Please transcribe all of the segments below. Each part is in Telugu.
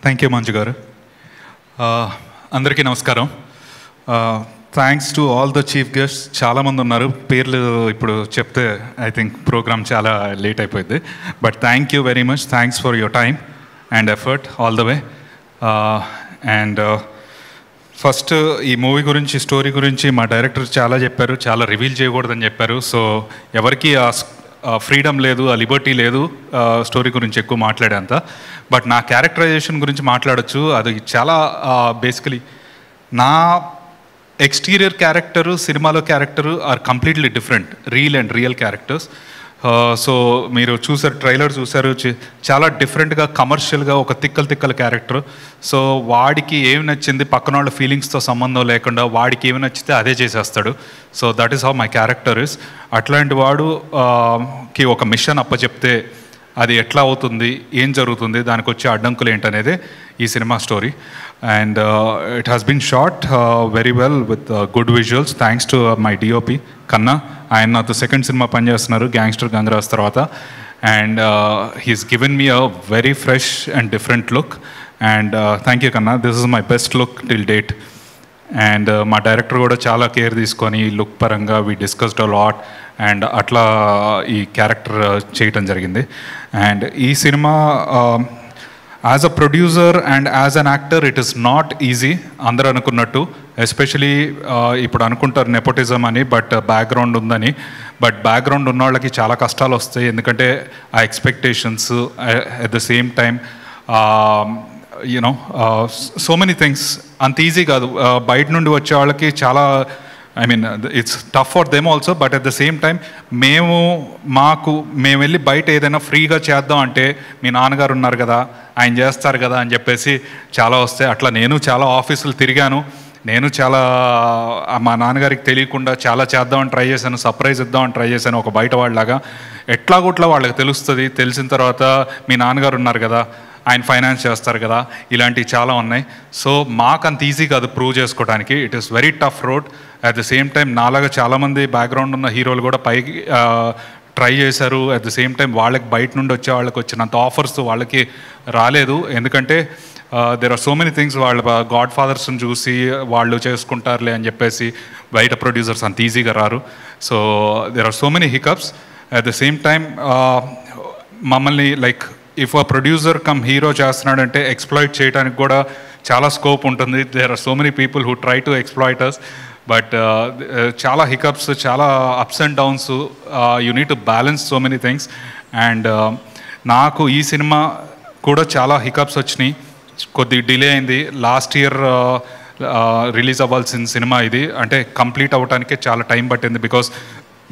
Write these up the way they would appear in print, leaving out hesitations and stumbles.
థ్యాంక్ యూ మంజు గారు. అందరికీ నమస్కారం. Thanks to all the chief guests. చాలామంది ఉన్నారు, పేర్లు ఇప్పుడు చెప్తే ఐ థింక్ ప్రోగ్రామ్ చాలా లేట్ అయిపోయింది. But thank you very much. Thanks for your time and effort all the way. And first ఈ మూవీ గురించి, స్టోరీ గురించి మా డైరెక్టర్ చాలా చెప్పారు, చాలా రివీల్ చేయకూడదని చెప్పారు. సో ఎవరికి ఫ్రీడమ్ లేదు, ఆ లిబర్టీ లేదు స్టోరీ గురించి ఎక్కువ మాట్లాడేంత. బట్ నా క్యారెక్టరైజేషన్ గురించి మాట్లాడచ్చు. అది చాలా బేసికలీ నా ఎక్స్టీరియర్ క్యారెక్టరు, సినిమాలో character are completely different, real characters. So మీరు చూసారు, ట్రైలర్ చూసారు, చాలా డిఫరెంట్గా కమర్షియల్గా ఒక తిక్కల క్యారెక్టర్. సో వాడికి ఏమి నచ్చింది, పక్కన వాళ్ళ ఫీలింగ్స్తో సంబంధం లేకుండా వాడికి ఏమి నచ్చితే అదే చేసేస్తాడు. So that is how my character is. అట్లాంటి వాడుకి ఒక మిషన్ అప్పచెప్తే అది ఎట్లా అవుతుంది, ఏం జరుగుతుంది, దానికి వచ్చే అడ్డంకులు ఏంటనేది ఈ cinema story. And it has been shot very well with good visuals thanks to my DOP Kanna. ఆయన నాతో సెకండ్ సినిమా పనిచేస్తున్నారు గ్యాంగ్స్టర్ గంగరాజ్ తర్వాత. And he's given me a very fresh and different look. And thank you Kanna, this is my best look till date. And మా డైరెక్టర్ కూడా చాలా కేర్ తీసుకొని లుక్ పరంగా we discussed a lot and అట్లా ఈ క్యారెక్టర్ చేయటం జరిగింది. అండ్ ఈ cinema as a producer and as an actor it is not easy అందరూ అనుకున్నట్టు. ఎస్పెషలీ ఇప్పుడు అనుకుంటారు నెపోటిజం అని, బట్ బ్యాక్గ్రౌండ్ ఉందని. బట్ బ్యాక్గ్రౌండ్ ఉన్న వాళ్ళకి చాలా కష్టాలు వస్తాయి, ఎందుకంటే ఆ expectations at the same time you know so many things. అంత ఈజీ కాదు. బయట నుండి వచ్చే వాళ్ళకి చాలా, I mean it's tough for them also. But at the same time మేము వెళ్ళి బయట ఏదైనా ఫ్రీగా చేద్దాం అంటే మీ నాన్నగారు ఉన్నారు కదా, ఆయన చేస్తారు కదా అని చెప్పేసి చాలా వస్తాయి. అట్లా నేను చాలా ఆఫీసులు తిరిగాను. నేను చాలా మా నాన్నగారికి తెలియకుండా చాలా చేద్దామని ట్రై చేశాను, సర్ప్రైజ్ ఇద్దామని ట్రై చేశాను ఒక బయట వాళ్ళలాగా. ఎట్లాగోట్లా వాళ్ళకి తెలుస్తుంది. తెలిసిన తర్వాత మీ నాన్నగారు ఉన్నారు కదా, ఆయన ఫైనాన్స్ చేస్తారు కదా, ఇలాంటివి చాలా ఉన్నాయి. సో మాకు అంత ఈజీ కాదు ప్రూవ్ చేసుకోవడానికి. It is very tough road. At the same time నాలాగా చాలామంది బ్యాక్గ్రౌండ్ ఉన్న హీరోలు కూడా పైకి ట్రై చేశారు. అట్ ద సేమ్ టైం వాళ్ళకి బయట నుండి వచ్చే వాళ్ళకి వచ్చినంత ఆఫర్స్ వాళ్ళకి రాలేదు. ఎందుకంటే there are so many things. వాళ్ళ గాడ్ ఫాదర్స్ని చూసి వాళ్ళు చేసుకుంటారులే అని చెప్పేసి బయట ప్రొడ్యూసర్స్ అంత ఈజీగా రారు. So there are so many hiccups. At the same time మమ్మల్ని like if a producer cum hero చేస్తున్నాడంటే ఎక్స్ప్లాయిట్ చేయడానికి కూడా చాలా స్కోప్ ఉంటుంది. There are so many people who try to exploit us. But చాలా హికప్స్, చాలా ups and downs. You need to balance so many things. And నాకు ఈ సినిమా కూడా చాలా హికప్స్ వచ్చినాయి. కొద్ది డిలే అయింది. లాస్ట్ ఇయర్ రిలీజ్ అవ్వాల్సిన సినిమా ఇది, అంటే కంప్లీట్ అవ్వడానికే చాలా టైం పట్టింది. Because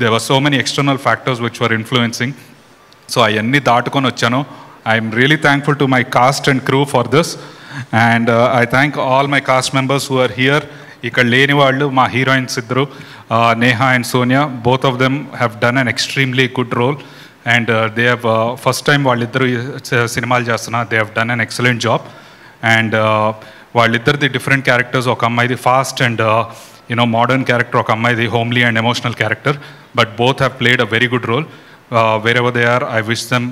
there were so many external factors which were influencing. So అవన్నీ దాటుకొని వచ్చాను. I'm really thankful to my cast and crew for this. And I thank all my cast members who are here. ఇక్కడ లేని వాళ్ళు మా హీరోయిన్స్ ఇద్దరు, Neha and Sonia. Both of them have done an extremely good role. And they have first time వాళ్ళిద్దరు సినిమాలు చేస్తున్నారు. They have done an excellent job. And వాళ్ళిద్దరిది డిఫరెంట్ క్యారెక్టర్స్. ఒక అమ్మాయిది fast and you know modern character, ఒక అమ్మాయిది homely and emotional character. But both have played a very good role. wherever they are, I wish them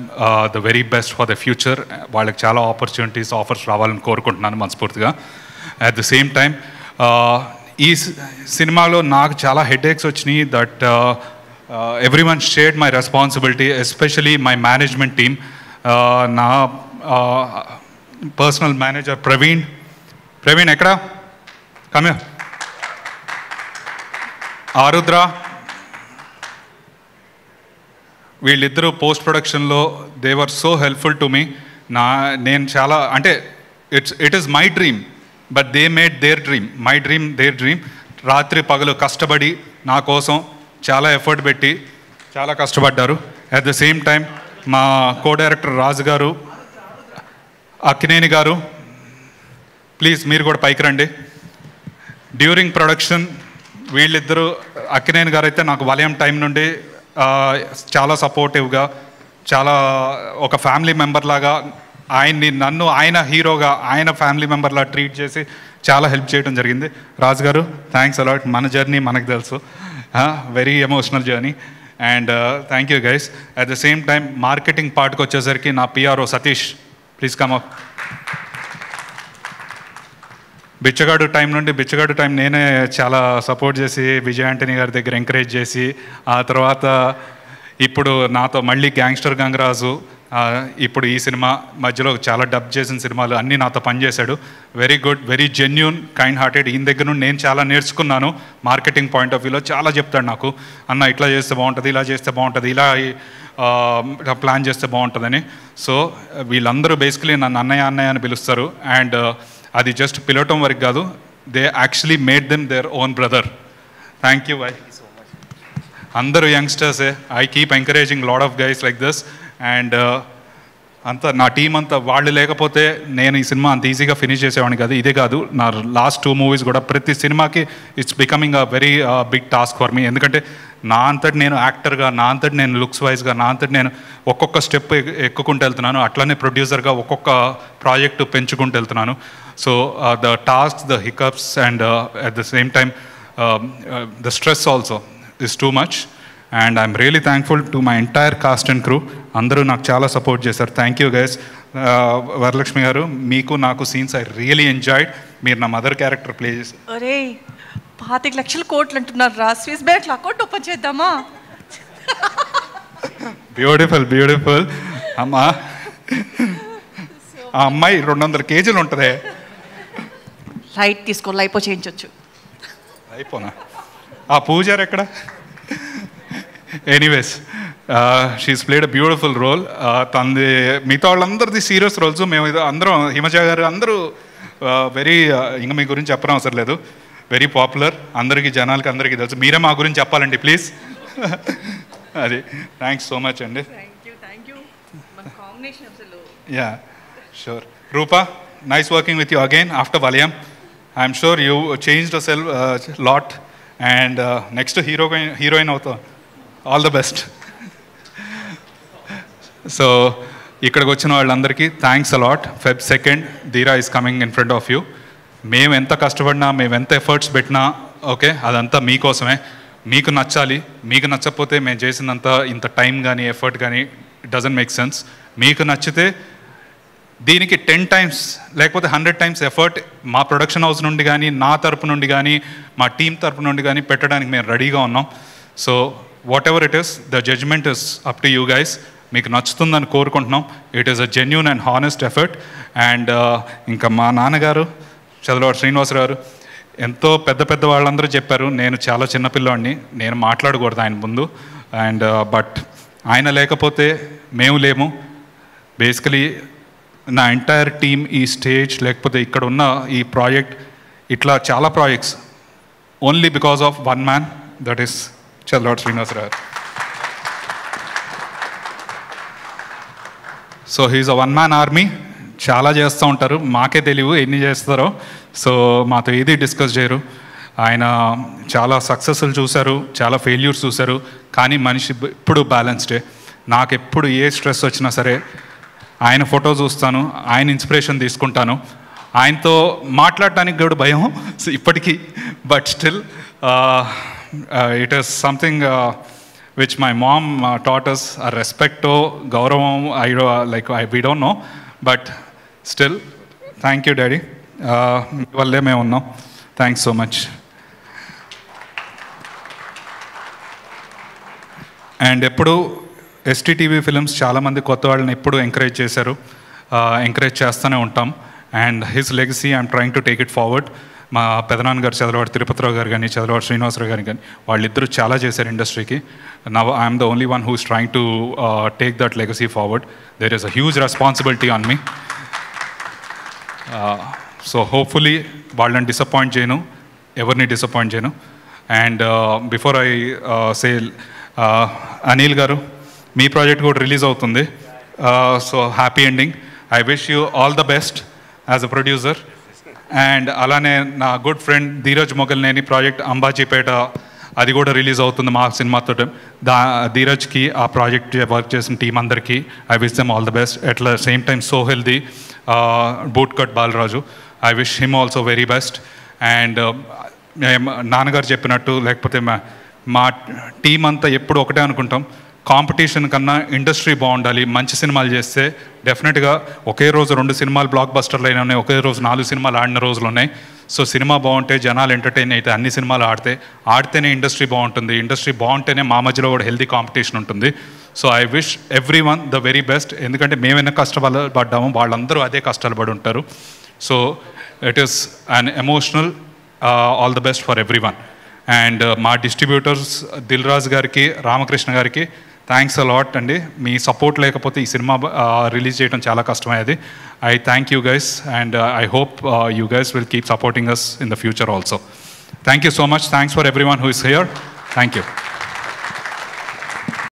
the very best for the future. వాళ్ళకి చాలా ఆఫర్స్ రావాలని కోరుకుంటున్నాను మనస్ఫూర్తిగా. అట్ ద సేమ్ టైం ఈ సినిమాలో నాకు చాలా హెడేక్స్ వచ్చినాయి. That everyone shared my responsibility, especially my management team. నా పర్సనల్ మేనేజర్ ప్రవీణ్ ఎక్కడ, కమ్ హియర్. ఆరుద్ర, వీళ్ళిద్దరూ పోస్ట్ ప్రొడక్షన్లో they were so helpful to me. నేను చాలా, అంటే it is my dream, but they made their dream my dream, their dream. రాత్రి పగలు కష్టపడి నా కోసం చాలా ఎఫర్ట్ పెట్టి చాలా కష్టపడ్డారు. అట్ ద సేమ్ టైం మా కో డైరెక్టర్ రాజు గారు, అక్కినేని గారు, ప్లీజ్ మీరు కూడా పైకి రండి. డ్యూరింగ్ ప్రొడక్షన్ వీళ్ళిద్దరూ, అక్కినేని గారు అయితే నాకు వలయం టైం నుండి చాలా సపోర్టివ్గా, చాలా ఒక ఫ్యామిలీ మెంబర్ లాగా నన్ను ఆయన హీరోగా, ఆయన ఫ్యామిలీ మెంబర్లా ట్రీట్ చేసి చాలా హెల్ప్ చేయడం జరిగింది. రాజు గారు థ్యాంక్స్ అలాట్. మన జర్నీ మనకు తెలుసు, very emotional journey. And thank you guys. At the same time marketing పార్ట్కి వచ్చేసరికి నా PRO Satish, please come up. Bichagadu time నేనే చాలా సపోర్ట్ చేసి విజయ్ ఆంటనీ గారి దగ్గర ఎంకరేజ్ చేసి, ఆ తర్వాత ఇప్పుడు నాతో మళ్ళీ గ్యాంగ్స్టర్ గంగరాజు, ఇప్పుడు ఈ సినిమా మధ్యలో చాలా డబ్ చేసిన సినిమాలు అన్నీ నాతో పనిచేశాడు. Very good, very genuine, kind hearted. ఈయన దగ్గర నుండి నేను చాలా నేర్చుకున్నాను. మార్కెటింగ్ పాయింట్ ఆఫ్ వ్యూలో చాలా చెప్తాడు నాకు, అన్న ఇట్లా చేస్తే బాగుంటుంది, ఇలా చేస్తే బాగుంటుంది, ఇలా ప్లాన్ చేస్తే బాగుంటుందని. సో వీళ్ళందరూ బేసికలీ నన్ను అన్నయ్య అని పిలుస్తారు. అండ్ అది జస్ట్ పిలవటం వరకు కాదు, they actually made them their own brother. Thank you boy. అందరూ యంగ్స్టర్సే. I keep encouraging lot of guys like this. And అంతా నా టీం అంతా, వాళ్ళు లేకపోతే నేను ఈ సినిమా అంత ఈజీగా ఫినిష్ చేసేవాడిని కాదు. ఇదే కాదు, నా లాస్ట్ 2 మూవీస్ కూడా ప్రతి సినిమాకి it's becoming a very big task for me. ఎందుకంటే నా అంతటి నేను యాక్టర్గా, నా అంతటి నేను లుక్స్ వైజ్గా, నా అంతటి నేను ఒక్కొక్క స్టెప్ ఎక్కుకుంటూ వెళ్తున్నాను. అట్లానే ప్రొడ్యూసర్గా ఒక్కొక్క ప్రాజెక్టు పెంచుకుంటూ వెళ్తున్నాను. So the task, the hiccups and at the same time the stress also is too much, and I'm really thankful to my entire cast and crew. అందరూ నాకు చాలా సపోర్ట్ చేశారు. Thank you guys. వరలక్ష్మి గారు, మీకు నాకు సీన్స్ ఐ రియలీ ఎంజాయ్డ్. మీరు నా మదర్ క్యారెక్టర్ ప్లే చేశారు. అరే 25 లక్షల కోట్లు అంటున్నారు రా, స్విస్ బ్యాంక్ అకౌంట్ ఓపెన్ చేద్దామా? బ్యూటిఫుల్ అమ్మా. ఆ అమ్మాయి 200 కేజీలు ఉంటుంది. లైట్ తీసుకో, లైపో చేయించవచ్చు. అయిపోనా? ఆ పూజారు ఎక్కడ? Anyways, she's played a beautiful role. తనది మిగతా వాళ్ళందరిది సీరియస్ రోల్స్. మేము అందరం, హిమజ గారు అందరూ వెరీ, ఇంకా మీ గురించి చెప్పడం అవసరం లేదు, వెరీ పాపులర్. అందరికీ, జనాలకి అందరికీ తెలుసు. మీరే మా గురించి చెప్పాలండి ప్లీజ్. అది థ్యాంక్స్ సో మచ్ అండి. Yeah sure. Rupa, nice working with you again after Valayam. I'm sure you changed a sell lot. And next heroine అవుతాం. All the best. సో ఇక్కడికి వచ్చిన వాళ్ళందరికీ thanks a lot. Feb 2nd Dheera is coming in front of you. మేము ఎంత కష్టపడినా, మేము ఎంత ఎఫర్ట్స్ పెట్టినా, ఓకే, అదంతా మీకోసమే. మీకు నచ్చాలి. మీకు నచ్చకపోతే మేము చేసినంత ఇంత టైం కానీ ఎఫర్ట్ కానీ ఇట్ డజంట్ మేక్ సెన్స్. మీకు నచ్చితే దీనికి 10 times లేకపోతే 100 times ఎఫర్ట్ మా ప్రొడక్షన్ హౌస్ నుండి కానీ, నా తరపు నుండి కానీ, మా టీం తరపు నుండి కానీ పెట్టడానికి మేము రెడీగా ఉన్నాం. So whatever it is, the judgement is up to you guys. మీకు నచ్చుతుందని కోరుకుంటున్నాం. It is a genuine and honest effort. And ఇంకా మా నాన్నగారు చదలవాడు శ్రీనివాసరావు గారు, ఎంతో పెద్ద వాళ్ళందరూ చెప్పారు నేను చాలా చిన్నపిల్లవాడిని, నేను మాట్లాడకూడదు ఆయన ముందు. అండ్ బట్ ఆయన లేకపోతే మేము లేము. బేసికలీ నా ఎంటైర్ టీమ్, ఈ స్టేజ్, లేకపోతే ఇక్కడ ఉన్న ఈ ప్రాజెక్ట్, ఇట్లా చాలా projects only because of one man, that is Chadalavada Srinivasarao. So he is a one man army. చాలా చేస్తూ ఉంటారు, మాకే తెలియవు ఎన్ని చేస్తారో. సో మాతో ఏది డిస్కస్ చేయరు. ఆయన చాలా సక్సెస్లు చూశారు, చాలా ఫెయిల్యూర్స్ చూశారు, కానీ మనిషి ఎప్పుడు బ్యాలెన్స్డే. నాకు ఎప్పుడు ఏ స్ట్రెస్ వచ్చినా సరే ఆయన ఫోటో చూస్తాను, ఆయన ఇన్స్పిరేషన్ తీసుకుంటాను. ఆయనతో మాట్లాడటానికి కూడా భయం ఇప్పటికీ, but still it is something which my mom taught us, ఆ రెస్పెక్టో గౌరవం we don't know, but still thank you daddy. మీ వల్లే మేము ఉన్నాం. Thanks so much. అండ్ ఎప్పుడు STTV ఫిలిమ్స్ చాలామంది కొత్త వాళ్ళని ఎప్పుడు ఎంకరేజ్ చేశారు, ఎంకరేజ్ చేస్తూనే ఉంటాం. And his legacy I'm trying to take it forward. మా పెదనాన్న గారు చదలవాడు తిరుపతిరావు గారు కానీ, చదలవాడు శ్రీనివాసరావు గారు కానీ, వాళ్ళిద్దరూ చాలా చేశారు ఇండస్ట్రీకి. Now I'm the only one who is trying to take that legacy forward. There is a huge responsibility on me. So hopefully వాళ్ళని డిసప్పాయింట్ చేయను, ఎవరిని డిసప్పాయింట్ చేయను. And before I say, Anil garu, మీ ప్రాజెక్ట్ కూడా రిలీజ్ అవుతుంది. So happy ending. I wish you all the best as a producer. And అలానే నా good friend Dheeraj Mogilineni project Ambajipeta, అది కూడా రిలీజ్ అవుతుంది మా సినిమాతో. ధీరజ్కి, ఆ ప్రాజెక్ట్ వర్క్ చేసిన టీం అందరికీ I wish them all the best. At the same time so healthy boot cut Balaraju, I wish him also very best. And నాన్నగారు చెప్పినట్టు, లేకపోతే మా టీం అంతా ఎప్పుడు ఒకటే అనుకుంటాం, కాంపిటీషన్ కన్నా ఇండస్ట్రీ బాగుండాలి. మంచి సినిమాలు చేస్తే డెఫినెట్గా ఒకే రోజు 2 సినిమాలు బ్లాక్ బస్టర్లు అయినా ఉన్నాయి, ఒకే రోజు 4 సినిమాలు ఆడిన రోజులు ఉన్నాయి. సో సినిమా బాగుంటే జనాలు ఎంటర్టైన్ అయితే అన్ని సినిమాలు ఆడితేనే ఇండస్ట్రీ బాగుంటుంది, ఇండస్ట్రీ బాగుంటేనే మా మధ్యలో కూడా హెల్తీ కాంపిటీషన్ ఉంటుంది. So I wish every one the very best. ఎందుకంటే మేమైనా కష్టపడ్డాము, వాళ్ళందరూ అదే కష్టాలు పడి ఉంటారు. So it is an emotional all the best for every one. And మా డిస్ట్రిబ్యూటర్స్ దిల్ రాజు గారికి, రామకృష్ణ గారికి థ్యాంక్స్ అలాట్ అండి. మీ సపోర్ట్ లేకపోతే ఈ సినిమా రిలీజ్ చేయడం చాలా కష్టమయ్యేది. I thank you guys and I hope you guys will keep supporting us in the future also. Thank you so much. Thanks for everyone who is here. Thank you.